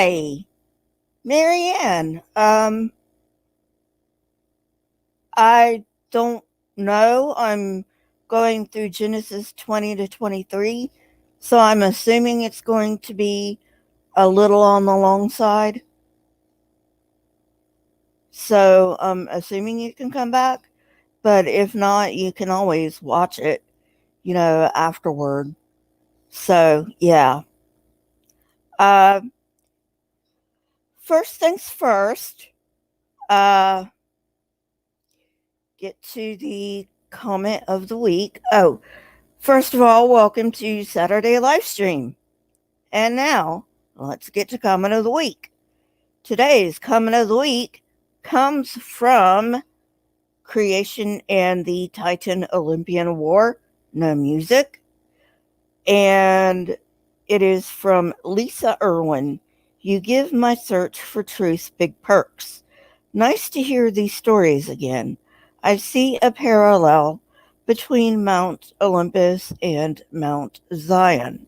Hi, Marianne. I don't know. I'm going through Genesis 20 to 23, so I'm assuming it's going to be a little on the long side. So I'm assuming you can come back, but if not, you can always watch it, afterward. So, yeah. Uh, First things first, uh, get to the comment of the week. Oh, first of all, welcome to Saturday Livestream. And now, let's get to comment of the week. Today's comment of the week comes from Creation and the Titan Olympian War, no music. And it is from Leisa Irwin. You give my search for truth big perks. Nice to hear these stories again. I see a parallel between Mount Olympus and Mount Zion.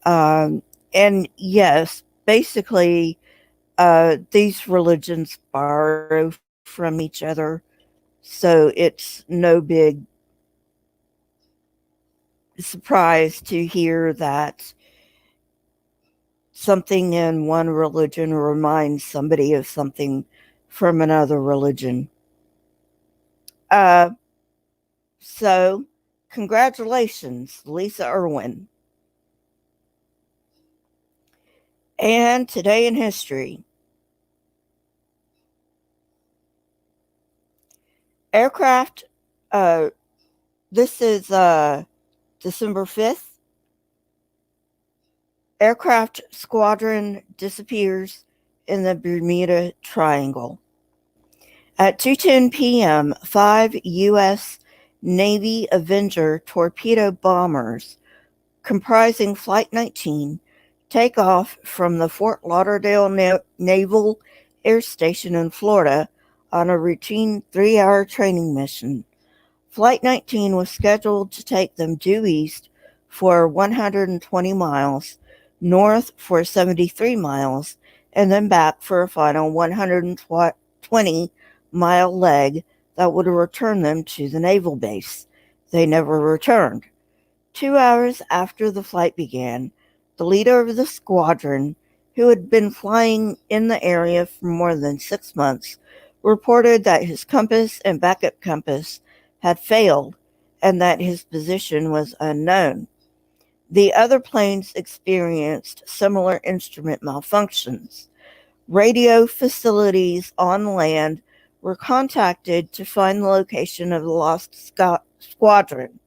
And yes, basically, these religions borrow from each other, so it's no big surprise to hear that something in one religion reminds somebody of something from another religion. Uh, so, congratulations, Leisa Irwin. And today in history, aircraft, uh, this is December 5th. Aircraft squadron disappears in the Bermuda Triangle. At 2:10 p.m., 5 U.S. Navy Avenger torpedo bombers comprising Flight 19 take off from the Fort Lauderdale Naval Air Station in Florida on a routine 3-hour training mission. Flight 19 was scheduled to take them due east for 120 miles, north for 73 miles, and then back for a final 120-mile leg that would return them to the naval base. They never returned. 2 hours after the flight began, the leader of the squadron, who had been flying in the area for more than 6 months, reported that his compass and backup compass had failed and that his position was unknown. The other planes experienced similar instrument malfunctions. Radio facilities on land were contacted to find the location of the lost squadron,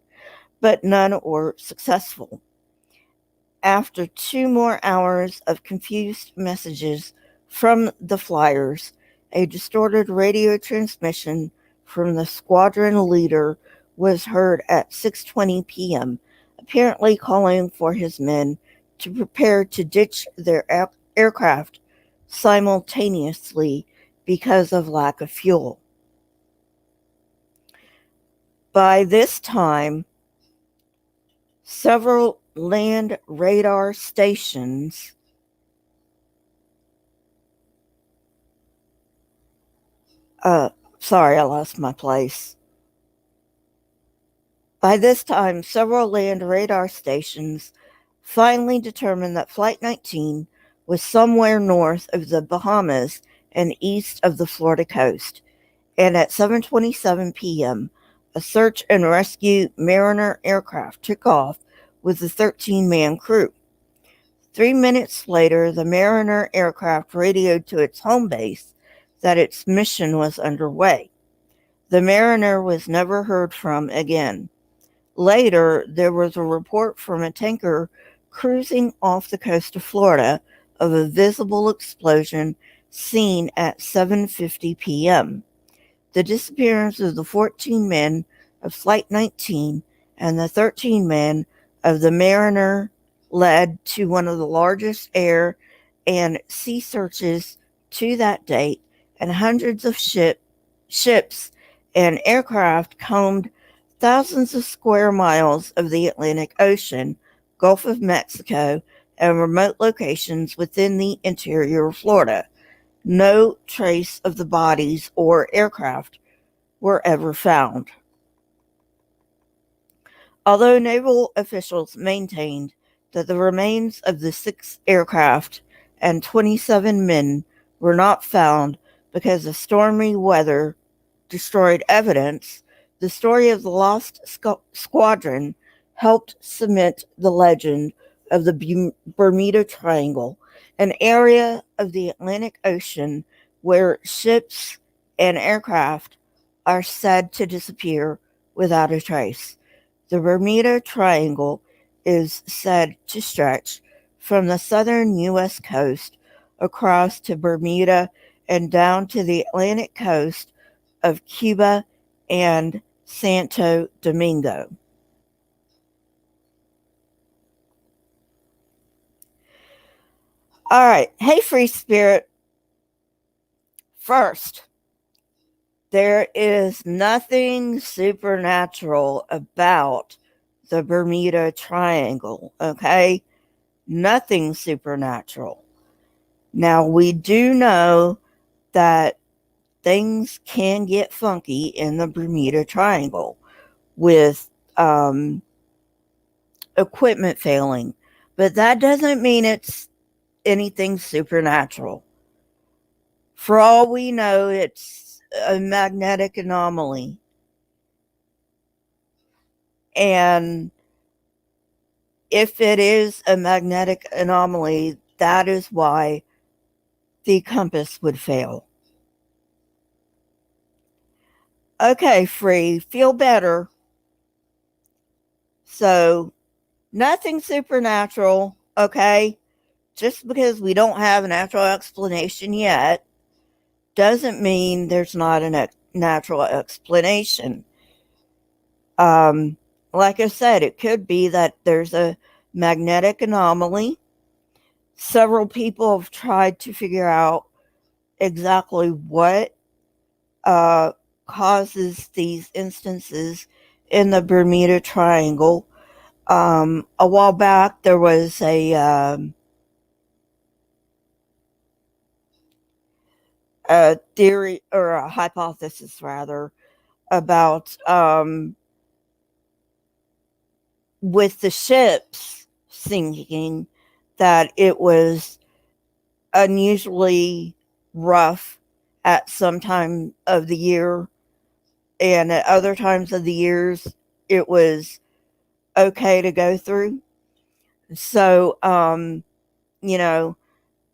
but none were successful. After 2 more hours of confused messages from the flyers, a distorted radio transmission from the squadron leader was heard at 6:20 p.m., apparently calling for his men to prepare to ditch their aircraft simultaneously because of lack of fuel. By this time, several land radar stations sorry, I lost my place. By this time, several land radar stations finally determined that Flight 19 was somewhere north of the Bahamas and east of the Florida coast. And at 7:27 p.m., a search and rescue Mariner aircraft took off with a 13-man crew. 3 minutes later, the Mariner aircraft radioed to its home base that its mission was underway. The Mariner was never heard from again. Later, there was a report from a tanker cruising off the coast of Florida of a visible explosion seen at 7:50 p.m. The disappearance of the 14 men of Flight 19 and the 13 men of the Mariner led to one of the largest air and sea searches to that date, and hundreds of ships and aircraft combed thousands of square miles of the Atlantic Ocean, Gulf of Mexico, and remote locations within the interior of Florida. No trace of the bodies or aircraft were ever found. Although naval officials maintained that the remains of the 6 aircraft and 27 men were not found because of stormy weather destroyed evidence, the story of the lost squadron helped cement the legend of the Bermuda Triangle, an area of the Atlantic Ocean where ships and aircraft are said to disappear without a trace. The Bermuda Triangle is said to stretch from the southern U.S. coast across to Bermuda and down to the Atlantic coast of Cuba and Santo Domingo. All right. Hey, Free Spirit. First, there is nothing supernatural about the Bermuda Triangle, okay? Nothing supernatural. Now, we do know that things can get funky in the Bermuda Triangle with equipment failing, but that doesn't mean it's anything supernatural. For all we know, it's a magnetic anomaly. And if it is a magnetic anomaly, that is why the compass would fail. Okay, Free, feel better. So, nothing supernatural, okay? Just because we don't have a natural explanation yet doesn't mean there's not a natural explanation. Like I said, it could be that there's a magnetic anomaly. Several people have tried to figure out exactly what causes these instances in the Bermuda Triangle. A while back, there was a theory, or a hypothesis rather, about with the ships sinking, that it was unusually rough at some time of the year, and at other times of the years it was okay to go through. So you know,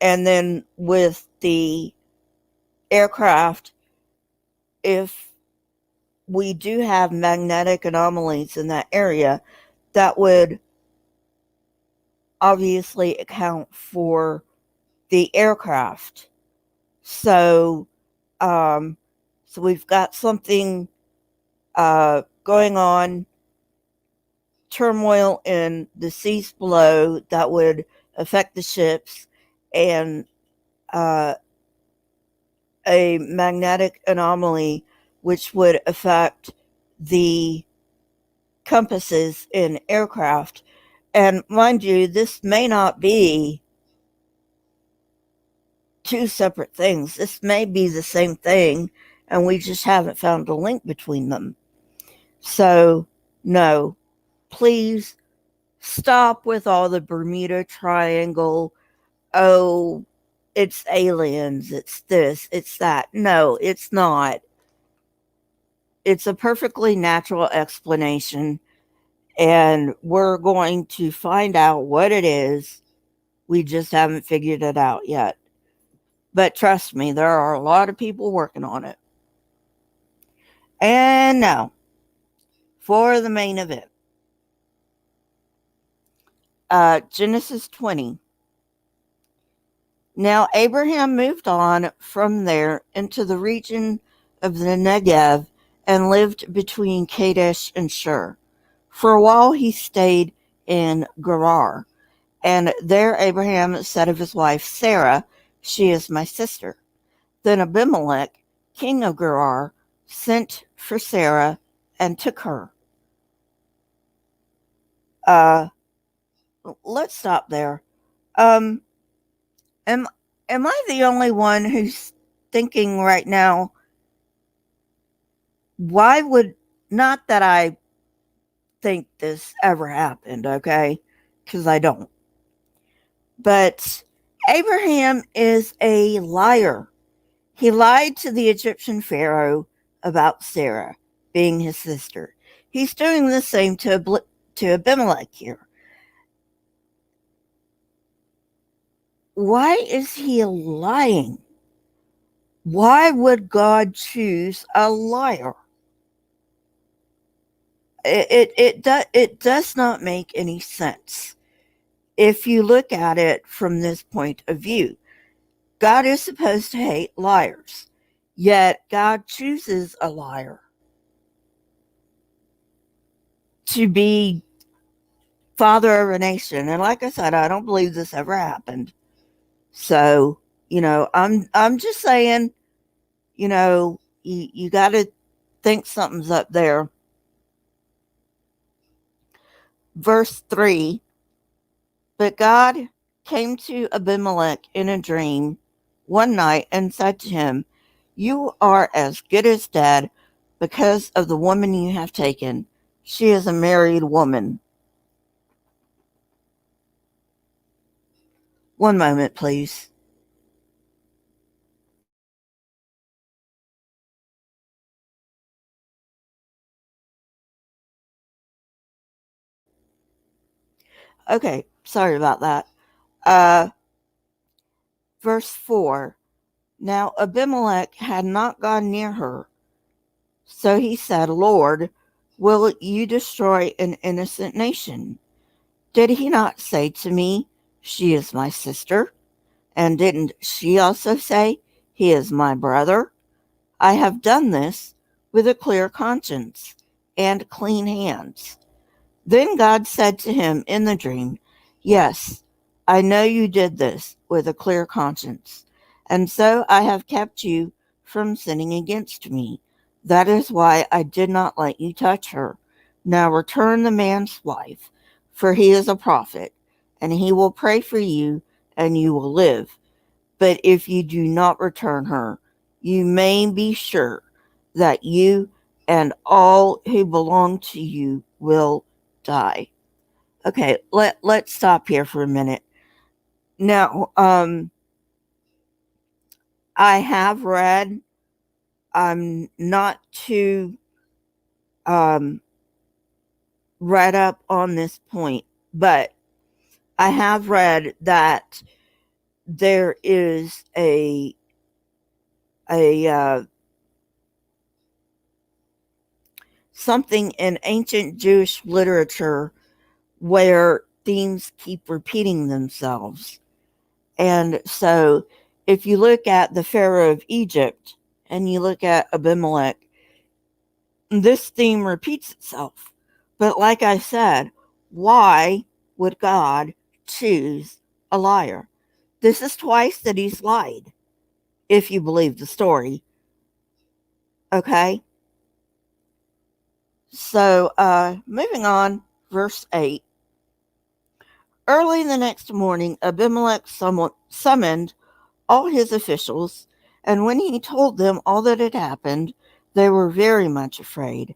and then with the aircraft, if we do have magnetic anomalies in that area, that would obviously account for the aircraft. So, so we've got something going on, turmoil in the seas below that would affect the ships, and uh, a magnetic anomaly which would affect the compasses in aircraft. And mind you, this may not be two separate things. This may be the same thing, and we just haven't found a link between them. So, no, please stop with all the Bermuda Triangle. Oh, it's aliens, it's this, it's that. No, it's not. It's a perfectly natural explanation, and we're going to find out what it is. We just haven't figured it out yet. But trust me, there are a lot of people working on it. And now, for the main event. Genesis 20. Now Abraham moved on from there into the region of the Negev and lived between Kadesh and Shur. For a while he stayed in Gerar, and there Abraham said of his wife Sarah, "She is my sister." Then Abimelech, king of Gerar, sent for Sarah and took her. Let's stop there. Um, am am I the only one who's thinking right now, why would, not that I think this ever happened, okay? Because I don't. But Abraham is a liar. He lied to the Egyptian Pharaoh about Sarah being his sister. He's doing the same to Abimelech here. Why is he lying? Why would God choose a liar? It does not make any sense if you look at it from this point of view. God is supposed to hate liars, yet God chooses a liar to be father of a nation. And like I said, I don't believe this ever happened. So, I'm just saying, you got to think something's up there. Verse 3. But God came to Abimelech in a dream one night and said to him, "You are as good as dead because of the woman you have taken. She is a married woman." One moment, please. Okay, sorry about that. Uh, verse 4. Now Abimelech had not gone near her, so he said, "Lord, will you destroy an innocent nation? Did he not say to me, 'She is my sister'? And didn't she also say, 'He is my brother'? I have done this with a clear conscience and clean hands." Then God said to him in the dream, "Yes, I know you did this with a clear conscience, and so I have kept you from sinning against me. That is why I did not let you touch her. Now return the man's wife, for he is a prophet, and he will pray for you, and you will live. But if you do not return her, you may be sure that you and all who belong to you will die." Okay, let's stop here for a minute. Now, I have read, I'm not too um, read up on this point, but I have read that there is a something in ancient Jewish literature where themes keep repeating themselves. And so if you look at the Pharaoh of Egypt and you look at Abimelech, this theme repeats itself. But like I said, why would God choose a liar? This is twice that he's lied, if you believe the story. Okay? So, moving on, verse 8. Early the next morning, Abimelech summoned all his officials, and when he told them all that had happened, they were very much afraid.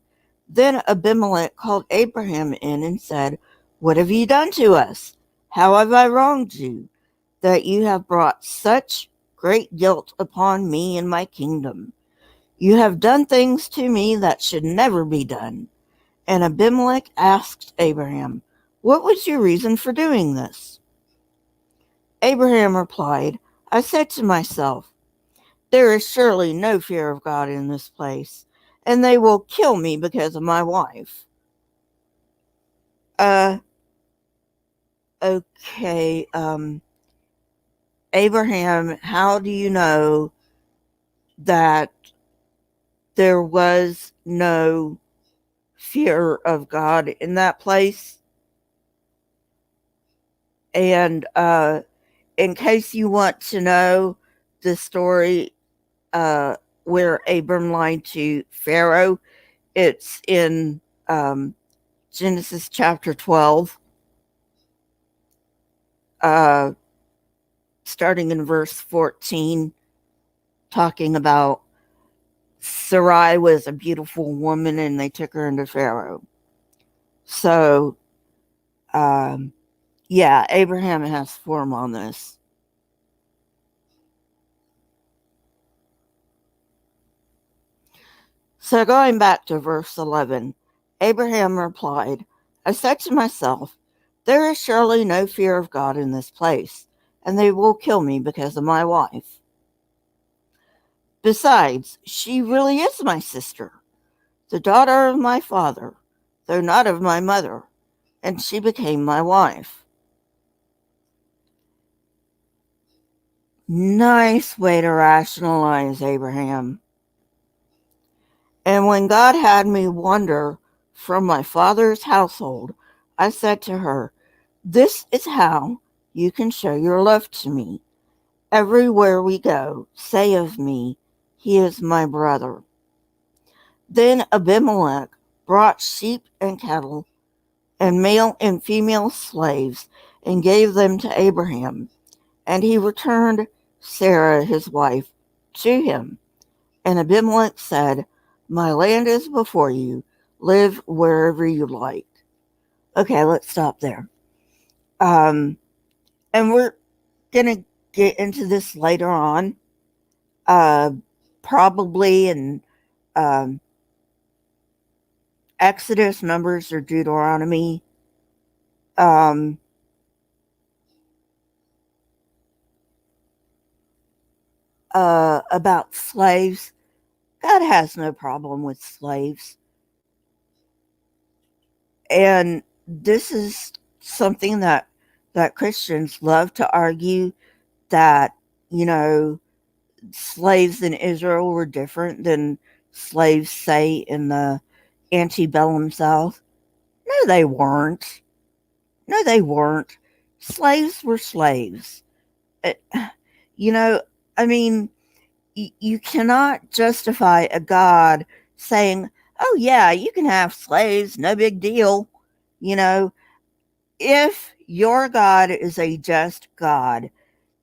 Then Abimelech called Abraham in and said, "What have you done to us? How have I wronged you, that you have brought such great guilt upon me and my kingdom? You have done things to me that should never be done." And Abimelech asked Abraham, "What was your reason for doing this?" Abraham replied, "I said to myself, 'There is surely no fear of God in this place, and they will kill me because of my wife.'" Uh, okay, Abraham, how do you know that there was no fear of God in that place? And in case you want to know the story where Abram lied to Pharaoh, it's in Genesis chapter 12. starting in verse 14, talking about Sarai was a beautiful woman and they took her into Pharaoh. So, yeah, Abraham has form on this. So going back to verse 11, Abraham replied, I said to myself, there is surely no fear of God in this place, and they will kill me because of my wife. Besides, she really is my sister, the daughter of my father, though not of my mother, and she became my wife. Nice way to rationalize, Abraham. And when God had me wander from my father's household, I said to her, this is how you can show your love to me. Everywhere we go, say of me, he is my brother. Then Abimelech brought sheep and cattle and male and female slaves and gave them to Abraham. And he returned Sarah, his wife, to him. And Abimelech said, my land is before you. Live wherever you like. Okay, let's stop there. And we're going to get into this later on, probably in Exodus, Numbers, or Deuteronomy. About slaves. God has no problem with slaves. And this is something that Christians love to argue, that, slaves in Israel were different than slaves, say, in the antebellum South. No, they weren't. No, they weren't. Slaves were slaves. It, I mean, you cannot justify a God saying, oh, yeah, you can have slaves, no big deal. If your God is a just God,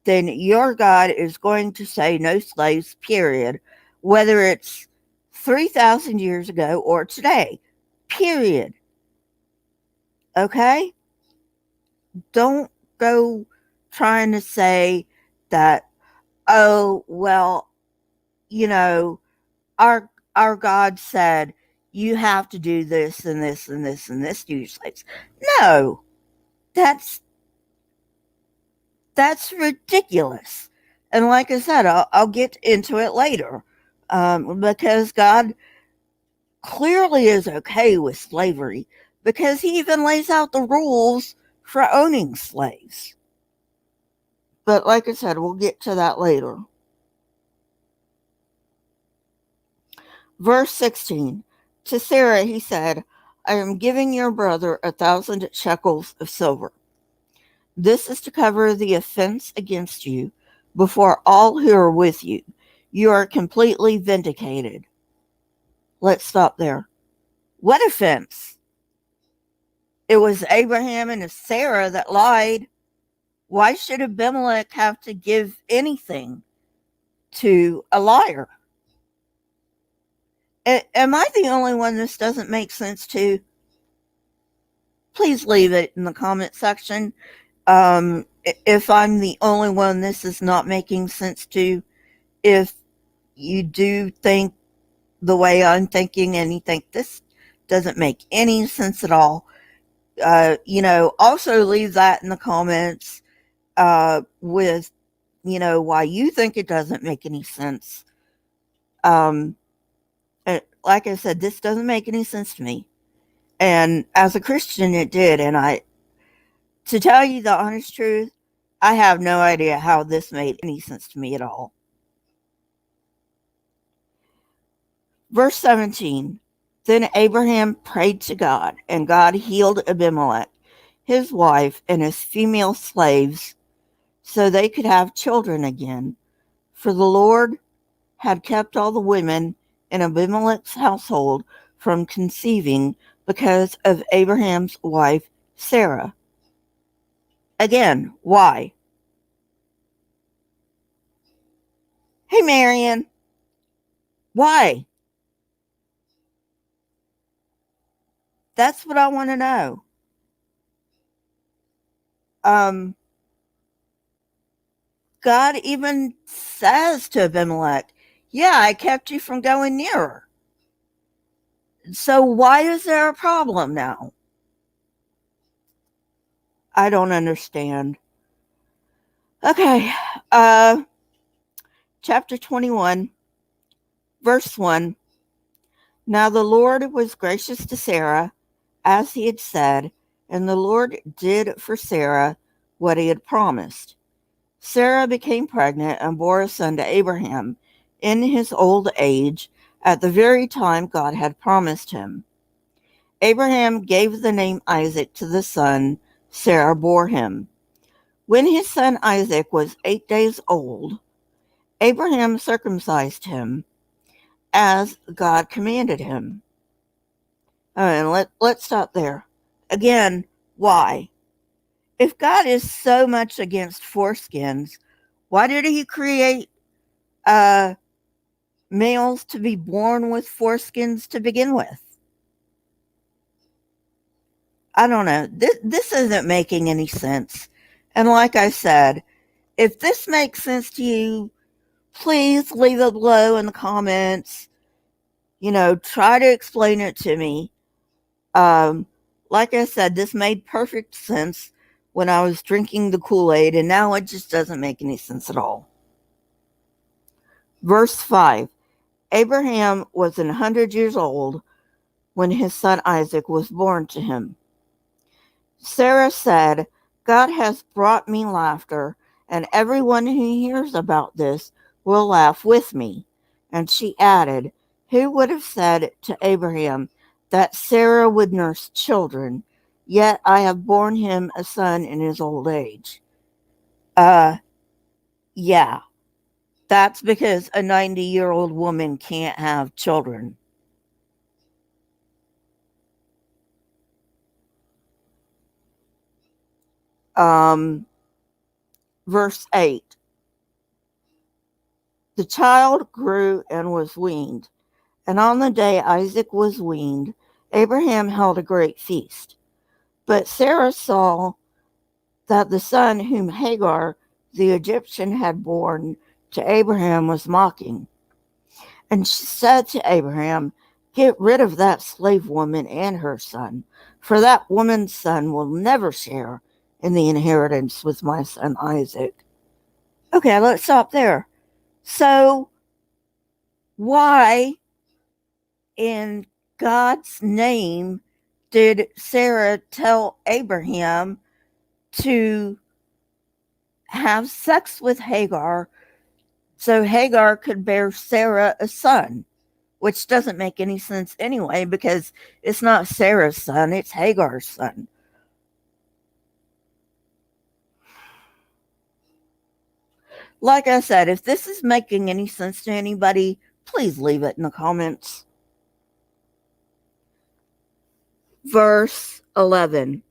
then your God is going to say no slaves, period, whether it's 3,000 years ago or today, period. Okay? Don't go trying to say that, oh, well, our God said you have to do this and this and this and this to your slaves. No, that's ridiculous. And like I said, I'll get into it later, because God clearly is okay with slavery, because he even lays out the rules for owning slaves. But like I said, we'll get to that later. Verse 16. To Sarah he said, I am giving your brother 1,000 shekels of silver. This is to cover the offense against you before all who are with you. You are completely vindicated. Let's stop there. What offense? It was Abraham and Sarah that lied. Why should Abimelech have to give anything to a liar? Am I the only one this doesn't make sense to? Please leave it in the comment section. If I'm the only one this is not making sense to, if you do think the way I'm thinking and you think this doesn't make any sense at all, also leave that in the comments, with, why you think it doesn't make any sense. Like I said, this doesn't make any sense to me. And as a Christian, it did. And to tell you the honest truth, I have no idea how this made any sense to me at all. Verse 17. Then Abraham prayed to God, and God healed Abimelech, his wife, and his female slaves, so they could have children again. For the Lord had kept all the women in Abimelech's household from conceiving because of Abraham's wife, Sarah. Again, why? Hey, Marion. Why? That's what I want to know. Um, God even says to Abimelech, yeah, I kept you from going near her. So why is there a problem now? I don't understand. Okay. Chapter 21, verse 1. Now the Lord was gracious to Sarah, as he had said, and the Lord did for Sarah what he had promised. Sarah became pregnant and bore a son to Abraham in his old age at the very time God had promised him. Abraham gave the name Isaac to the son Sarah bore him. When his son Isaac was 8 days old, Abraham circumcised him as God commanded him. And let's stop there. Again, why? If God is so much against foreskins, why did he create males to be born with foreskins to begin with? I don't know. This isn't making any sense. And like I said, if this makes sense to you, please leave it below in the comments. Try to explain it to me. Like I said, this made perfect sense when I was drinking the Kool-Aid, and now it just doesn't make any sense at all. Verse 5. Abraham was 100 years old when his son Isaac was born to him. Sarah said, God has brought me laughter, and everyone who hears about this will laugh with me. And she added, who would have said to Abraham that Sarah would nurse children? Yet I have borne him a son in his old age. Yeah, that's because a 90-year-old woman can't have children. Verse 8. The child grew and was weaned, and on the day Isaac was weaned, Abraham held a great feast. But Sarah saw that the son whom Hagar the Egyptian had borne to Abraham was mocking. And she said to Abraham, get rid of that slave woman and her son, for that woman's son will never share in the inheritance with my son Isaac. Okay, let's stop there. So, why in God's name did Sarah tell Abraham to have sex with Hagar so Hagar could bear Sarah a son? Which doesn't make any sense anyway, because it's not Sarah's son, it's Hagar's son. Like I said, if this is making any sense to anybody, please leave it in the comments. Verse 11.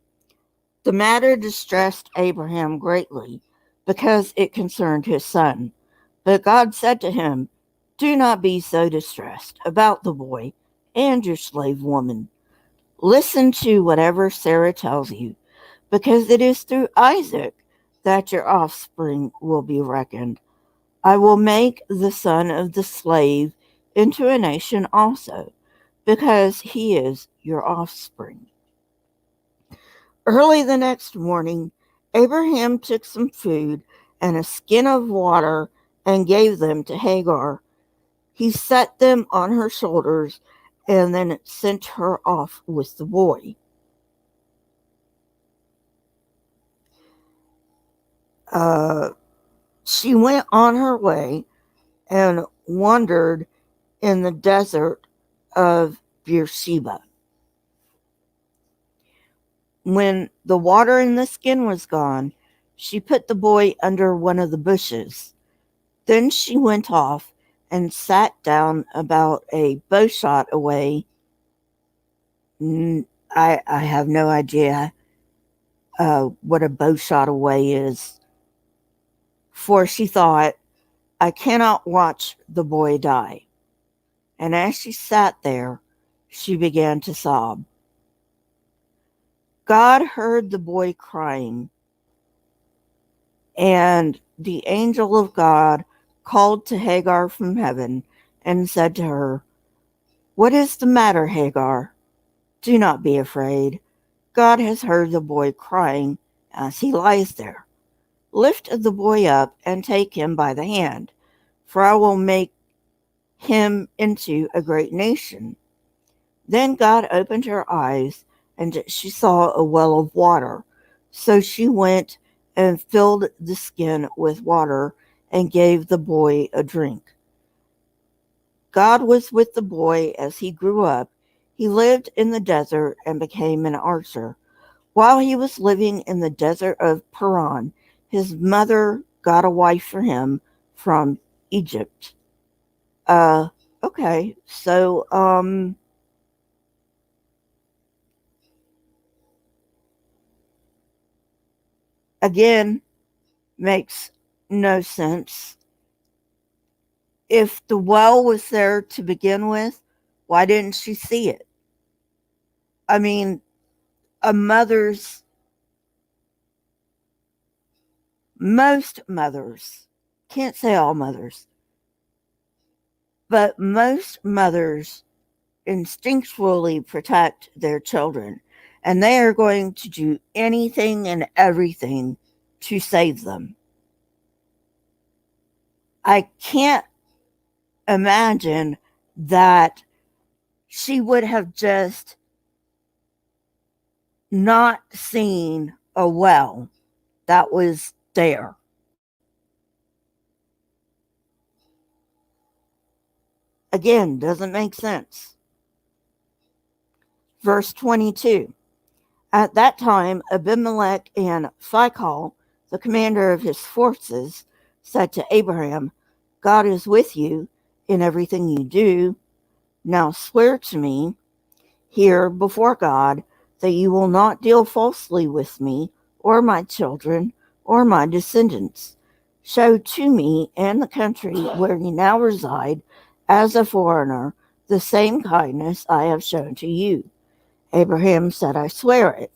The matter distressed Abraham greatly, because it concerned his son. But God said to him, do not be so distressed about the boy and your slave woman. Listen to whatever Sarah tells you, because it is through Isaac that your offspring will be reckoned. I will make the son of the slave into a nation also, because he is your offspring. Early the next morning, Abraham took some food and a skin of water and gave them to Hagar. He set them on her shoulders and then sent her off with the boy. She went on her way and wandered in the desert of Beersheba. When the water in the skin was gone, she put the boy under one of the bushes. Then she went off and sat down about a bowshot away. I have no idea what a bowshot away is. For she thought, I cannot watch the boy die. And as she sat there, she began to sob. God heard the boy crying, and the angel of God called to Hagar from heaven and said to her, "What is the matter, Hagar? Do not be afraid. God has heard the boy crying as he lies there. Lift the boy up and take him by the hand, for I will make him into a great nation." Then God opened her eyes, and she saw a well of water. So she went and filled the skin with water and gave the boy a drink. God was with the boy as he grew up. He lived in the desert and became an archer. While he was living in the desert of Paran, his mother got a wife for him from Egypt. Uh, okay, so, again, makes no sense. If the well was there to begin with, why didn't she see it? I mean, a mother's, most mothers, can't say all mothers, but most mothers instinctually protect their children, and they are going to do anything and everything to save them. I can't imagine that she would have just not seen a well that was there. Again, doesn't make sense. Verse 22. At that time, Abimelech and Phicol, the commander of his forces, said to Abraham, "God is with you in everything you do. Now swear to me here before God that you will not deal falsely with me or my children or my descendants. Show to me and the country where you now reside as a foreigner the same kindness I have shown to you." Abraham said, "I swear it."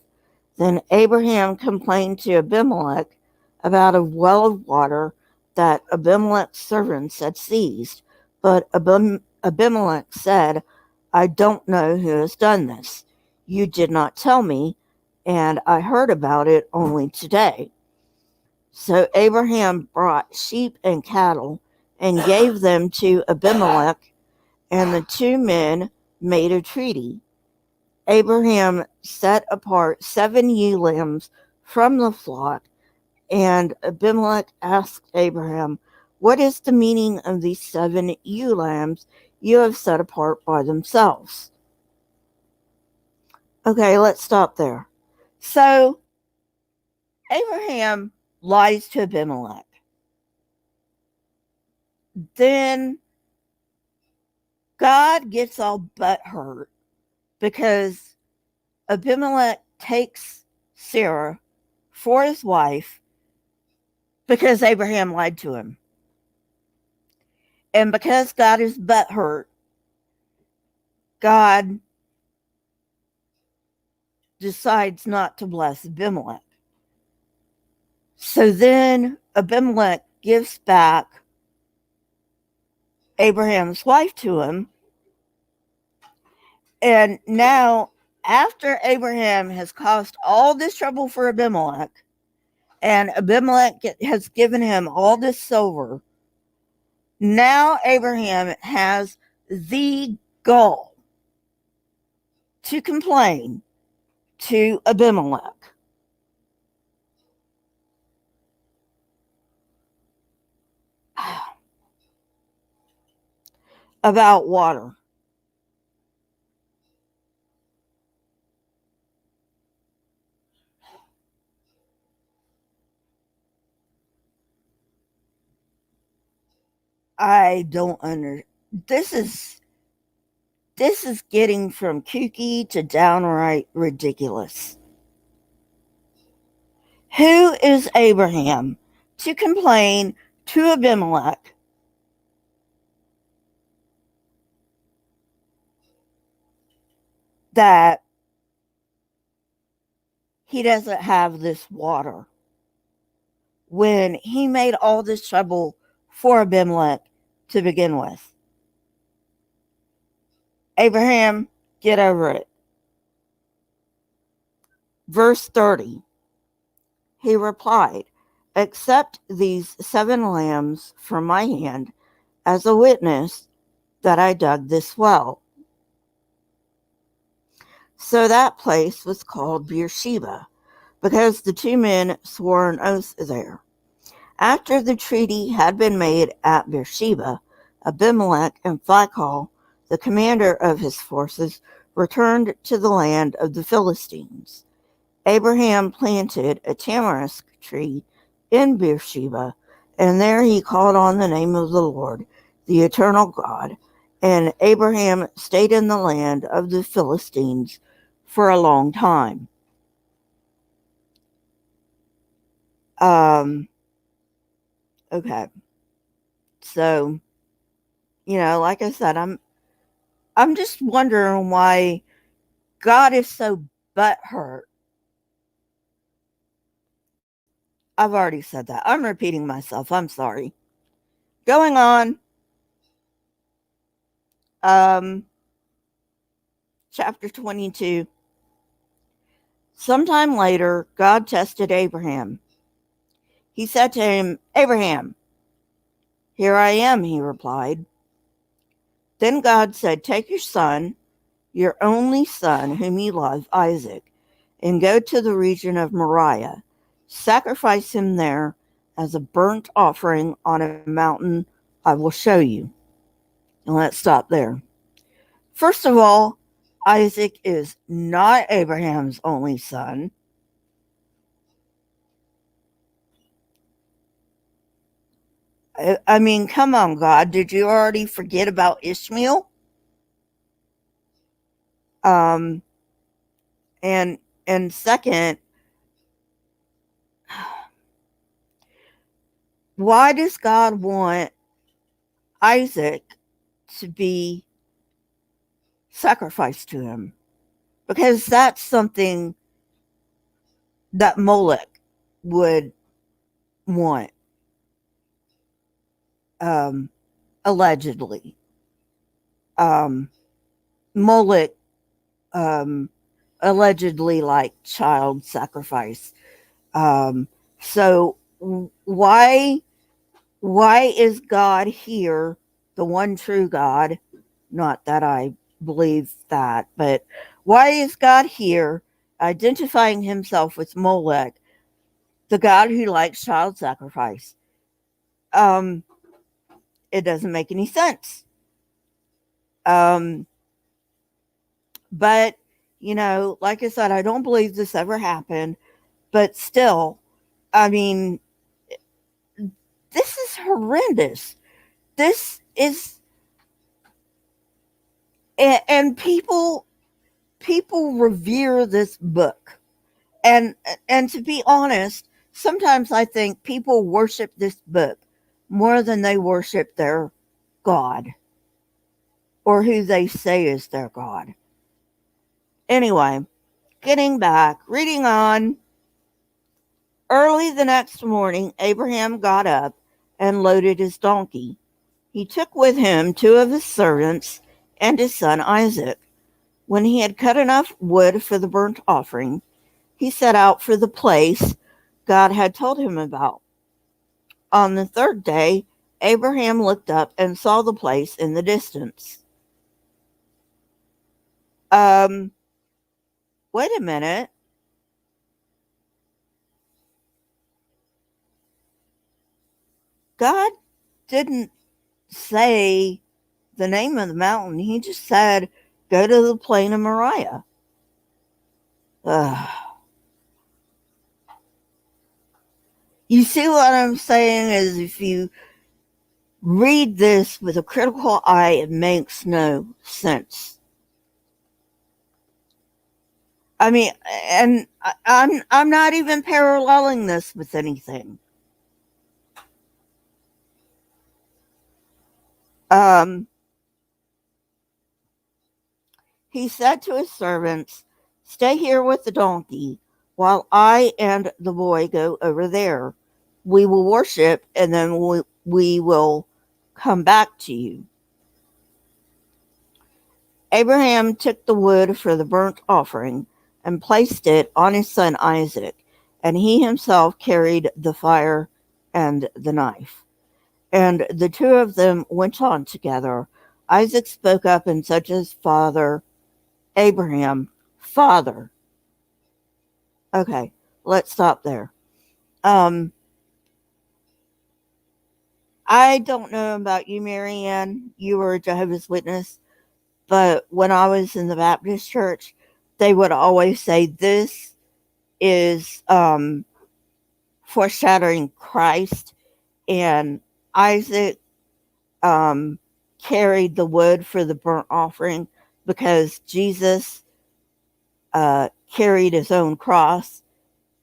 Then Abraham complained to Abimelech about a well of water that Abimelech's servants had seized. But Abimelech said, "I don't know who has done this. You did not tell me, and I heard about it only today." So Abraham brought sheep and cattle and gave them to Abimelech, and the two men made a treaty. Abraham set apart 7 ewe lambs from the flock, and Abimelech asked Abraham, "What is the meaning of these 7 ewe lambs you have set apart by themselves?" Okay, let's stop there. So, Abraham lies to Abimelech. Then God gets all butthurt because Abimelech takes Sarah for his wife because Abraham lied to him. And because God is butthurt, God decides not to bless Abimelech. So then Abimelech gives back Abraham's wife to him. And now, after Abraham has caused all this trouble for Abimelech, and Abimelech has given him all this silver, now Abraham has the gall to complain to Abimelech about water. I don't under. This is getting from kooky to downright ridiculous. Who is Abraham to complain to Abimelech that he doesn't have this water when he made all this trouble for Abimelech to begin with? Abraham, get over it. Verse 30, he replied, accept these 7 lambs from my hand as a witness that I dug this well. So that place was called Beersheba, because the 2 men swore an oath there. After the treaty had been made at Beersheba, Abimelech and Phicol, the commander of his forces, returned to the land of the Philistines. Abraham planted a tamarisk tree in Beersheba, and there he called on the name of the Lord, the eternal God. And Abraham stayed in the land of the Philistines for a long time. Okay. So, like I said, I'm just wondering why God is so butthurt. I've already said that. I'm repeating myself. I'm sorry. Going on. Chapter 22. Sometime later, God tested Abraham. He said to him, Abraham. Here I am, he replied. Then God said, take your son, your only son, whom you love, Isaac, and go to the region of Moriah. Sacrifice him there as a burnt offering on a mountain I will show you. And let's stop there. First of all, Isaac is not Abraham's only son. I mean, come on, God. Did you already forget about Ishmael? Um, and second, why does God want Isaac to be sacrificed to him? Because that's something that Molech would want, allegedly. Molech allegedly like child sacrifice. So why is God here, the one true God? Not that I believe that, but why is God here identifying himself with Molech, the God who likes child sacrifice? It doesn't make any sense. But, like I said, I don't believe this ever happened, but still, I mean, this is horrendous. This is, and people revere this book. And to be honest, sometimes I think people worship this book more than they worship their God or who they say is their God. Anyway, getting back, reading on. Early the next morning, Abraham got up and loaded his donkey. He took with him 2 of his servants and his son Isaac. When he had cut enough wood for the burnt offering, he set out for the place God had told him about. On the 3rd day, Abraham looked up and saw the place in the distance. Wait a minute. God didn't say the name of the mountain. He just said, go to the plain of Moriah. You see what I'm saying is if you read this with a critical eye, it makes no sense. I mean, and I'm not even paralleling this with anything. He said to his servants, "Stay here with the donkey while I and the boy go over there. We will worship and then we will come back to you." Abraham took the wood for the burnt offering and placed it on his son Isaac, and he himself carried the fire and the knife. And the two of them went on together. Isaac spoke up and said to his father, "Abraham, father." Okay, let's stop there. I don't know about you, Marianne. You were a Jehovah's Witness. But when I was in the Baptist church, they would always say this is foreshadowing Christ, and Isaac carried the wood for the burnt offering because Jesus carried his own cross,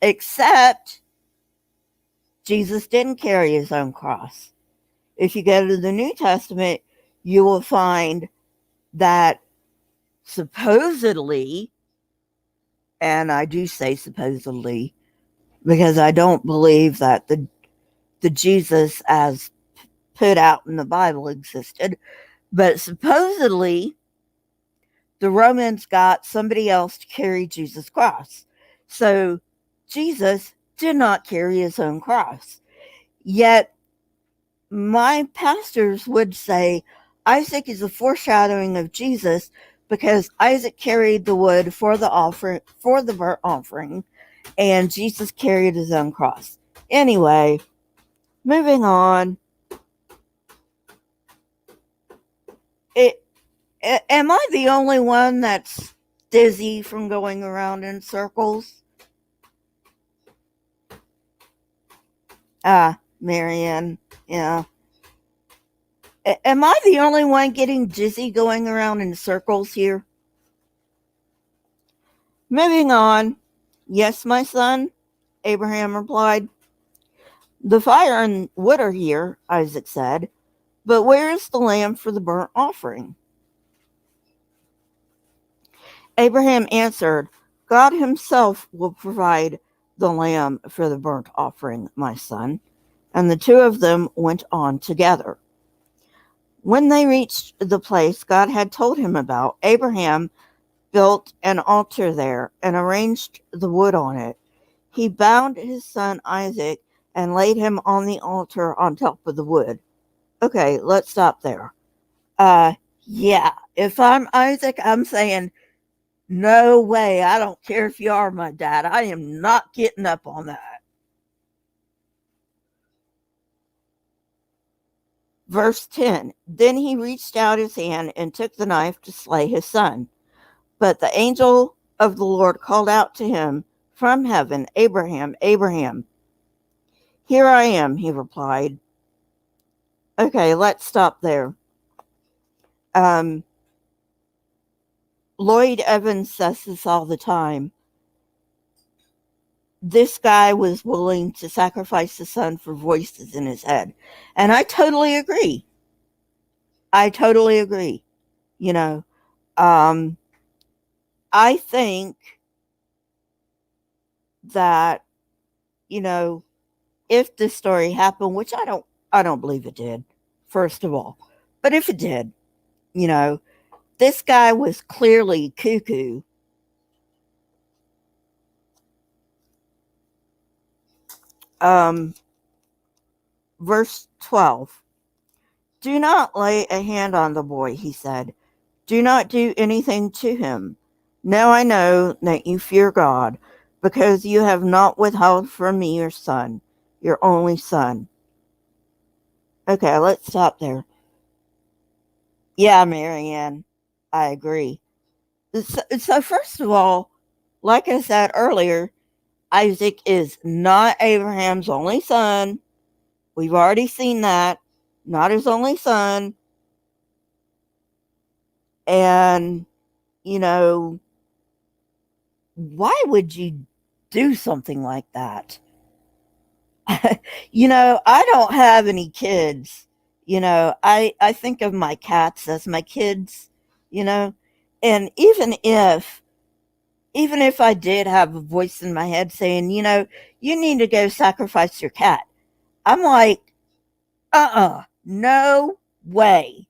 except Jesus didn't carry his own cross. If you go to the New Testament, you will find that supposedly, and I do say supposedly because I don't believe that the Jesus as put out in the Bible existed, but supposedly the Romans got somebody else to carry Jesus' cross. So Jesus did not carry his own cross. Yet my pastors would say Isaac is a foreshadowing of Jesus because Isaac carried the wood for the offering, for the burnt offering, and Jesus carried his own cross. Anyway, moving on. Am I the only one that's dizzy from going around in circles? Marianne, yeah. Am I the only one getting dizzy going around in circles here? Moving on. "Yes, my son," Abraham replied. "The fire and wood are here," Isaac said, "but where is the lamb for the burnt offering?" Abraham answered, "God himself will provide the lamb for the burnt offering, my son." And the two of them went on together. When they reached the place God had told him about, Abraham built an altar there and arranged the wood on it. He bound his son Isaac and laid him on the altar on top of the wood. Okay, let's stop there. Yeah, if I'm Isaac, I'm saying, no way. I don't care if you are my dad. I am not getting up on that. Verse 10. Then he reached out his hand and took the knife to slay his son. But the angel of the Lord called out to him from heaven, "Abraham, Abraham." "Here I am," he replied. Okay, let's stop there. Lloyd Evans says this all the time. This guy was willing to sacrifice the son for voices in his head. And I totally agree. You know, I think that, if this story happened, which I don't believe it did, first of all. But if it did, this guy was clearly cuckoo. Verse 12. "Do not lay a hand on the boy," he said. "Do not do anything to him. Now I know that you fear God, because you have not withheld from me your son, your only son." Okay, let's stop there. Yeah, Marianne, I agree. So first of all, like I said earlier, Isaac is not Abraham's only son. We've already seen that. Not his only son. And, why would you do something like that? I don't have any kids. I think of my cats as my kids, you know, And even if I did have a voice in my head saying, you need to go sacrifice your cat, I'm like, no way.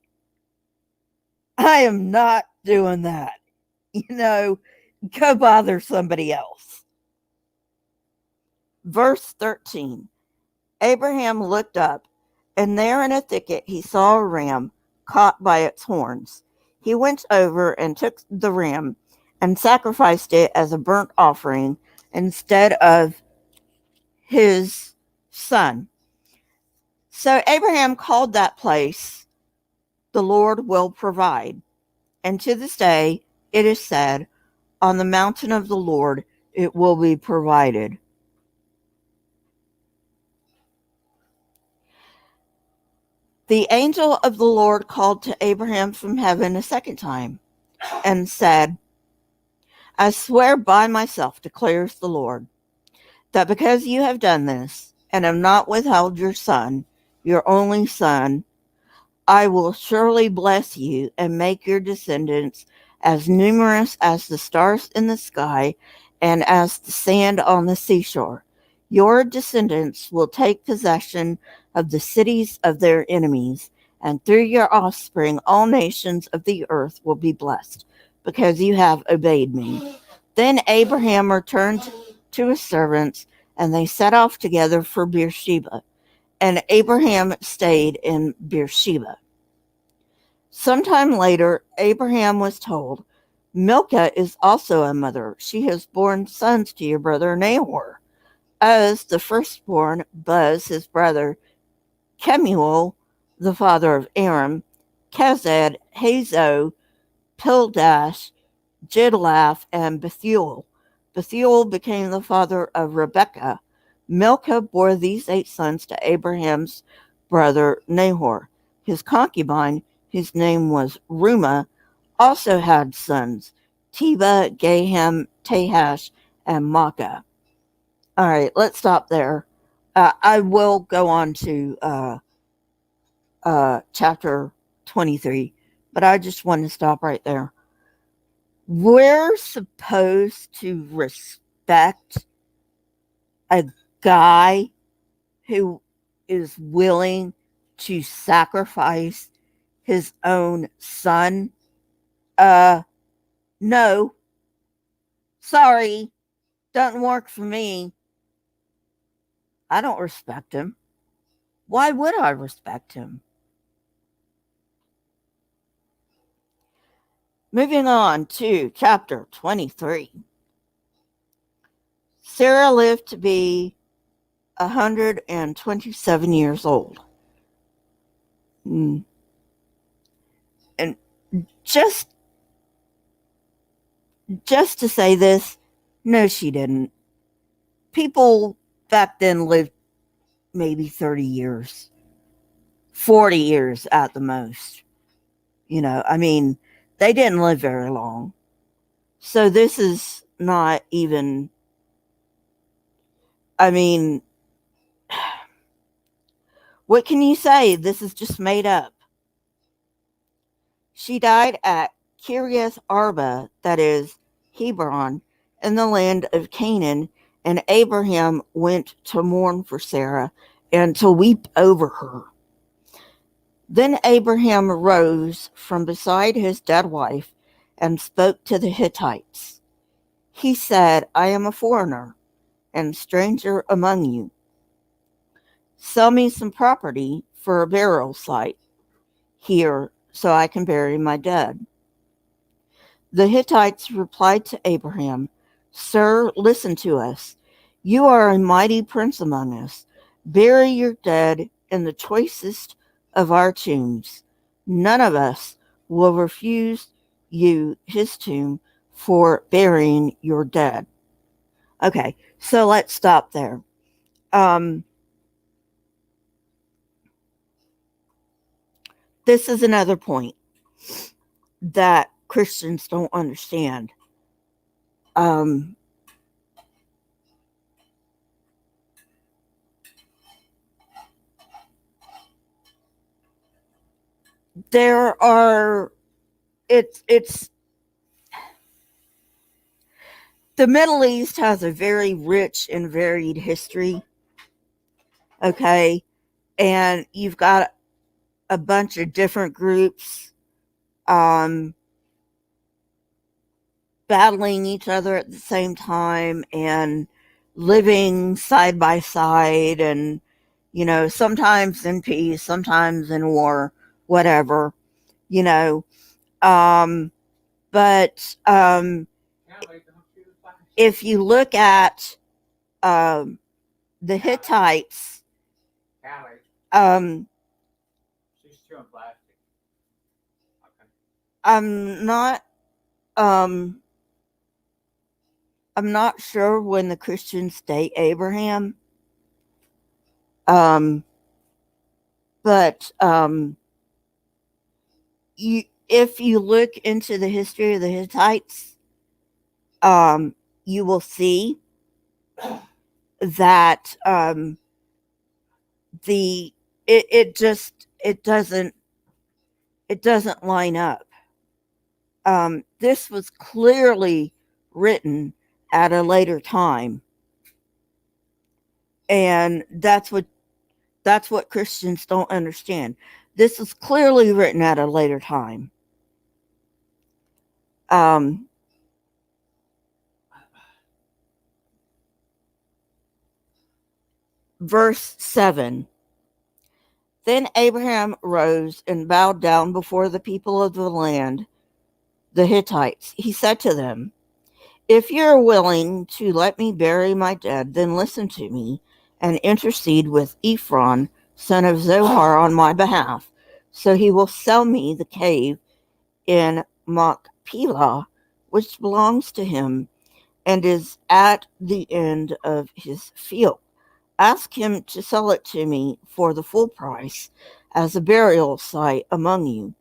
I am not doing that. Go bother somebody else. Verse 13. Abraham looked up, and there in a thicket he saw a ram caught by its horns. He went over and took the ram and sacrificed it as a burnt offering instead of his son. So Abraham called that place, "The Lord will provide." And to this day it is said, "On the mountain of the Lord it will be provided." The angel of the Lord called to Abraham from heaven a second time and said, "I swear by myself, declares the Lord, that because you have done this and have not withheld your son, your only son, I will surely bless you and make your descendants as numerous as the stars in the sky and as the sand on the seashore. Your descendants will take possession of the cities of their enemies, and through your offspring all nations of the earth will be blessed, because you have obeyed me." Then Abraham returned to his servants, and they set off together for Beersheba. And Abraham stayed in Beersheba. Sometime later, Abraham was told, "Milcah is also a mother. She has borne sons to your brother Nahor. Uz, the firstborn, Buz, his brother, Kemuel, the father of Aram, Kezed, Hazo, Pildash, Jidlaph, and Bethuel. Bethuel became the father of Rebekah. Milcah bore these 8 sons to Abraham's brother Nahor. His concubine, whose name was Rumah, also had sons, Teba, Gaham, Tahash, and Makkah. All right, let's stop there. I will go on to chapter 23, but I just want to stop right there. We're supposed to respect a guy who is willing to sacrifice his own son. No. Sorry. Doesn't work for me. I don't respect him. Why would I respect him? Moving on to chapter 23. Sarah lived to be 127 years old. And just to say this, no, she didn't. People back then lived maybe 30 years, 40 years at the most. They didn't live very long. So this is not even, what can you say? This is just made up. She died at Kiriath Arba, that is, Hebron, in the land of Canaan, and Abraham went to mourn for Sarah and to weep over her. Then Abraham rose from beside his dead wife and spoke to the Hittites. He said, "I am a foreigner and stranger among you. Sell me some property for a burial site here so I can bury my dead." The Hittites replied to Abraham, "Sir, listen to us. You are a mighty prince among us. Bury your dead in the choicest of our tombs. None of us will refuse you his tomb for burying your dead." Okay, so let's stop there. This is another point that Christians don't understand. There are, it's the Middle East has a very rich and varied history. Okay. And you've got a bunch of different groups um, battling each other at the same time and living side by side, and sometimes in peace, sometimes in war, whatever, you know but if you look at um, the Hittites, um, I'm not um, I'm not sure when the Christians date Abraham, um, but if you look into the history of the Hittites, you will see that the it just it doesn't line up. This was clearly written at a later time, and that's what Christians don't understand. This is clearly written at a later time. Um, verse 7. Then Abraham rose and bowed down before the people of the land, the Hittites. He said to them, "If you are willing to let me bury my dead, then listen to me and intercede with Ephron, son of Zohar, on my behalf. So he will sell me the cave in Machpelah, which belongs to him and is at the end of his field. Ask him to sell it to me for the full price as a burial site among you."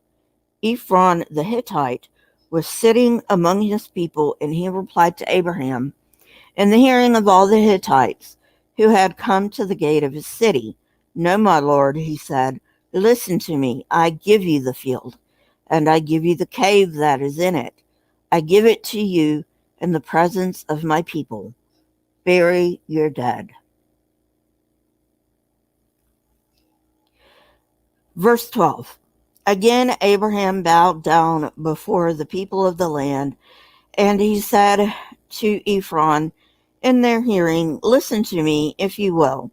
Ephron the Hittite was sitting among his people, and he replied to Abraham in the hearing of all the Hittites who had come to the gate of his city. "No, my lord," he said, "listen to me. I give you the field, and I give you the cave that is in it. I give it to you in the presence of my people. Bury your dead." Verse 12. Again, Abraham bowed down before the people of the land, and he said to Ephron in their hearing, "Listen to me, if you will.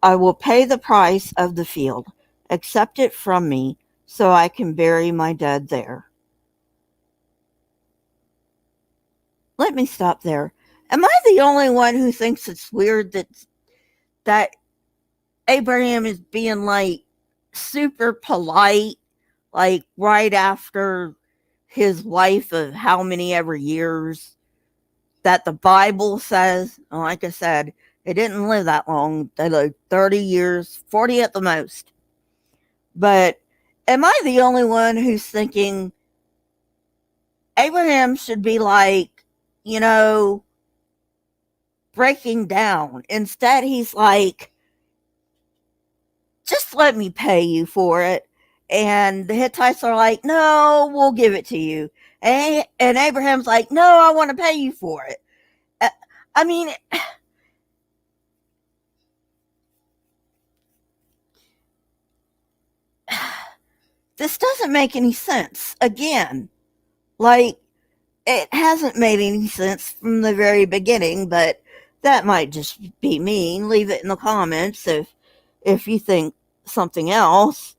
I will pay the price of the field. Accept it from me, so I can bury my dead there." Let me stop there. Am I the only one who thinks it's weird that Abraham is being like super polite, like right after his wife of how many ever years that the Bible says? Like I said, they didn't live that long. They lived 30 years, 40 at the most. But am I the only one who's thinking Abraham should be like, you know, breaking down? Instead, he's like, "Just let me pay you for it." And the Hittites are like, "No, we'll give it to you." And Abraham's like, "No, I want to pay you for it." I mean, this doesn't make any sense. Again, like, it hasn't made any sense from the very beginning, but that might just be me. Leave it in the comments if you think something else.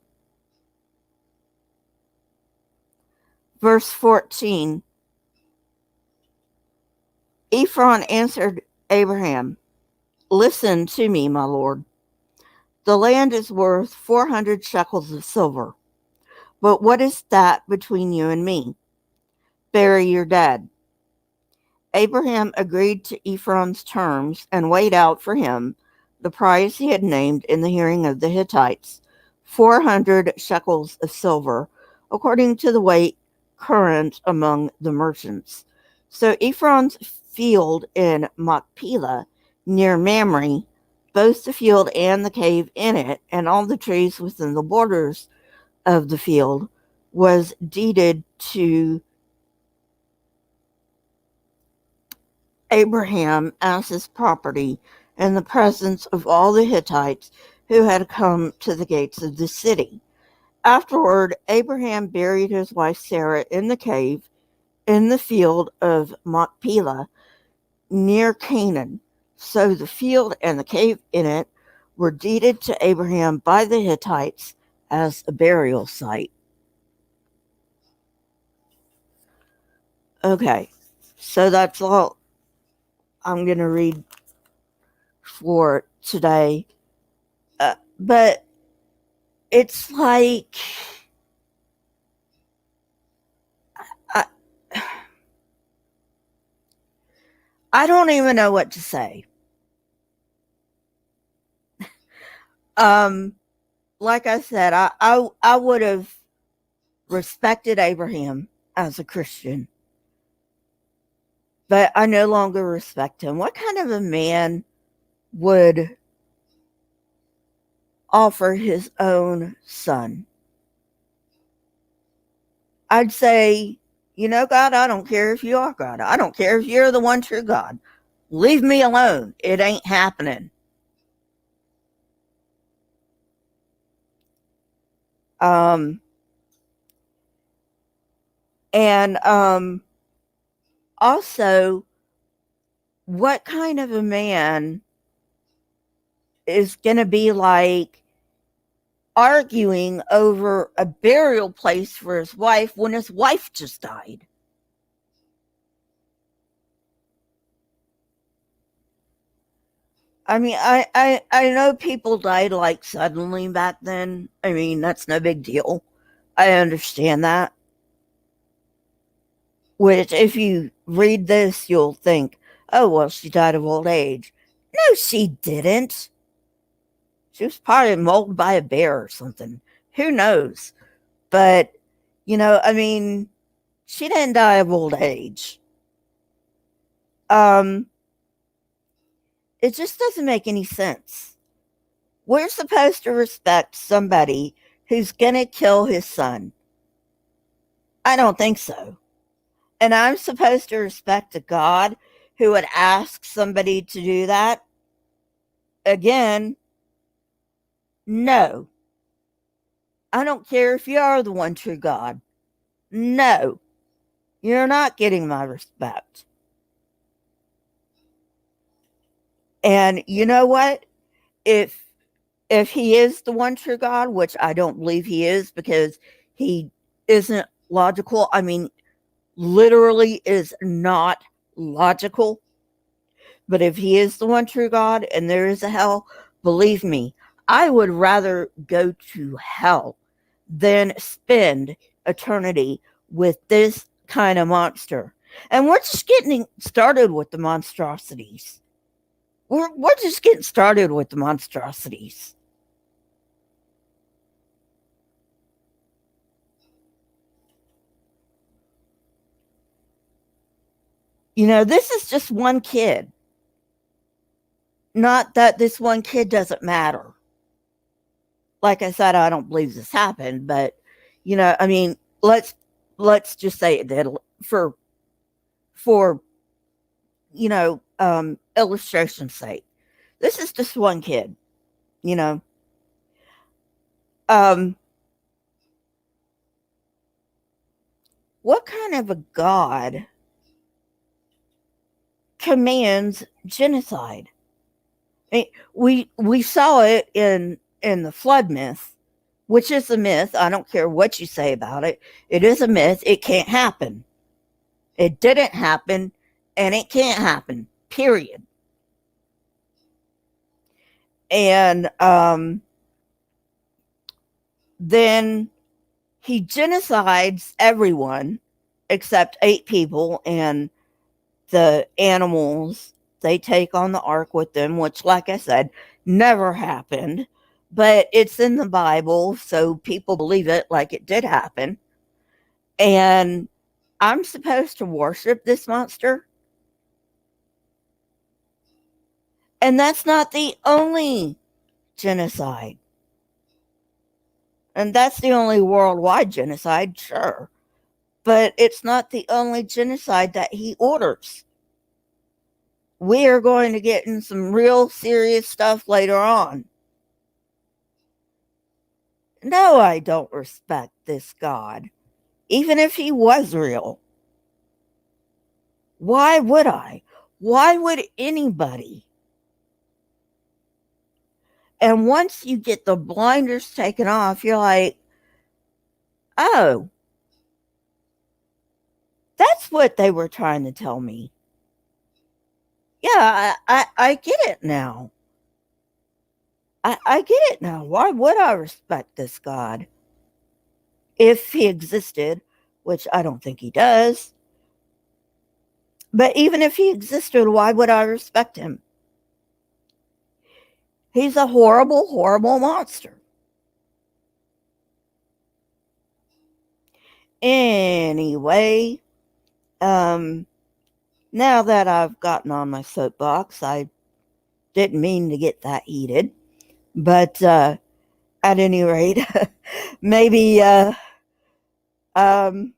Verse 14. Ephron answered Abraham, "Listen to me, my lord. The land is worth 400 shekels of silver. But what is that between you and me? Bury your dead." Abraham agreed to Ephron's terms and weighed out for him the price he had named in the hearing of the Hittites, 400 shekels of silver, according to the weight current among the merchants. So Ephron's field in Machpelah, near Mamre, both the field and the cave in it, and all the trees within the borders of the field, was deeded to Abraham as his property in the presence of all the Hittites who had come to the gates of the city. Afterward, Abraham buried his wife Sarah in the cave in the field of Machpelah near Canaan. So the field and the cave in it were deeded to Abraham by the Hittites as a burial site. Okay, so that's all I'm going to read for today. But it's like, I, I don't even know what to say. Like I said, I would have respected Abraham as a Christian, but I no longer respect him. What kind of a man would offer his own son? I'd say, God, I don't care if you are God. I don't care if you're the one true God. Leave me alone. It ain't happening. And also, what kind of a man is going to be like arguing over a burial place for his wife when his wife just died? I mean, I know people died like suddenly back then. I mean, that's no big deal. I understand that. Which, if you read this, you'll think, oh, well, she died of old age. No, she didn't. She was probably mauled by a bear or something. Who knows? But, I mean, she didn't die of old age. It just doesn't make any sense. We're supposed to respect somebody who's going to kill his son. I don't think so. And I'm supposed to respect a God who would ask somebody to do that? Again, no. I don't care if you are the one true God. No. You're not getting my respect. And you know what? If he is the one true God, which I don't believe he is because he isn't logical. I mean, literally is not logical. But if he is the one true God and there is a hell, believe me, I would rather go to hell than spend eternity with this kind of monster. And we're just getting started with the monstrosities. We're just getting started with the monstrosities. This is just one kid. Not that this one kid doesn't matter. Like I said, I don't believe this happened, but I mean, let's just say it did for illustration's sake. This is just one kid, you know. What kind of a God commands genocide? I mean, we saw it in the flood myth, which is a myth. I don't care what you say about it. It is a myth. It can't happen. It didn't happen, and it can't happen. Period. And then he genocides everyone except 8 people and the animals they take on the ark with them, which, like I said, never happened. But it's in the Bible, so people believe it like it did happen. And I'm supposed to worship this monster? And that's not the only genocide. And that's the only worldwide genocide, sure. But it's not the only genocide that he orders. we are going to get in some real serious stuff later on. No, I don't respect this God, even if he was real. Why would I? Why would anybody? And once you get the blinders taken off, you're like, oh, that's what they were trying to tell me. Yeah, I get it now. I get it now. Why would I respect this God? If he existed, which I don't think he does. But even if he existed, why would I respect him? He's a horrible, horrible monster. Anyway, now that I've gotten on my soapbox, I didn't mean to get that heated. But at any rate, maybe um,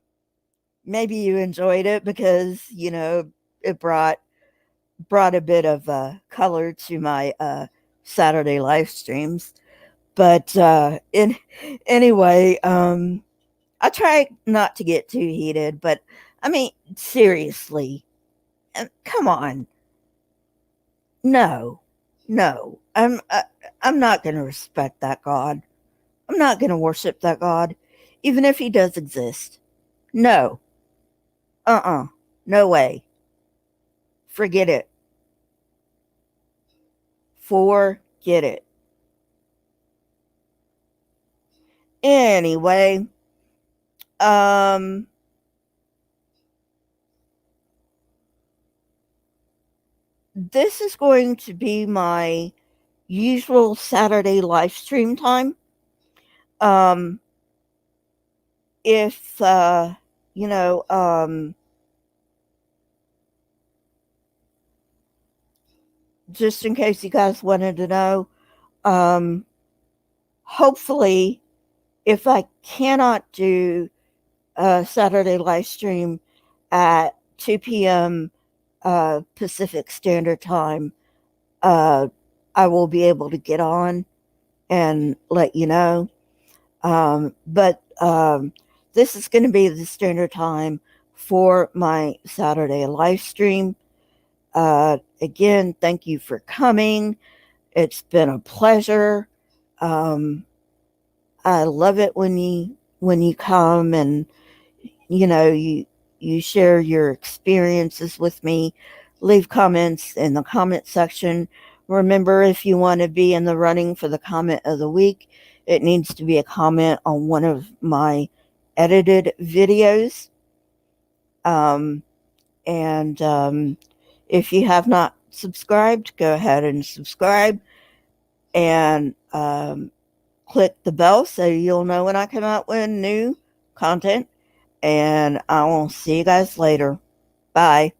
maybe you enjoyed it because it brought a bit of color to my Saturday live streams. But anyway, I try not to get too heated. But I mean, seriously, come on, no, no, I'm not going to respect that God. I'm not going to worship that God, even if he does exist. No, no way. Forget it. Forget it. Anyway, um, this is going to be my usual Saturday live stream time. Um, if, you know, just in case you guys wanted to know, um, hopefully, if I cannot do a Saturday live stream at 2 p.m. Pacific Standard Time, I will be able to get on and let you know. But this is going to be the standard time for my Saturday live stream. Again, thank you for coming. It's been a pleasure. I love it when you come and you share your experiences with me. Leave comments in the comment section. Remember, if you want to be in the running for the comment of the week, it needs to be a comment on one of my edited videos. And if you have not subscribed, go ahead and subscribe and click the bell so you'll know when I come out with new content. And I will see you guys later. Bye.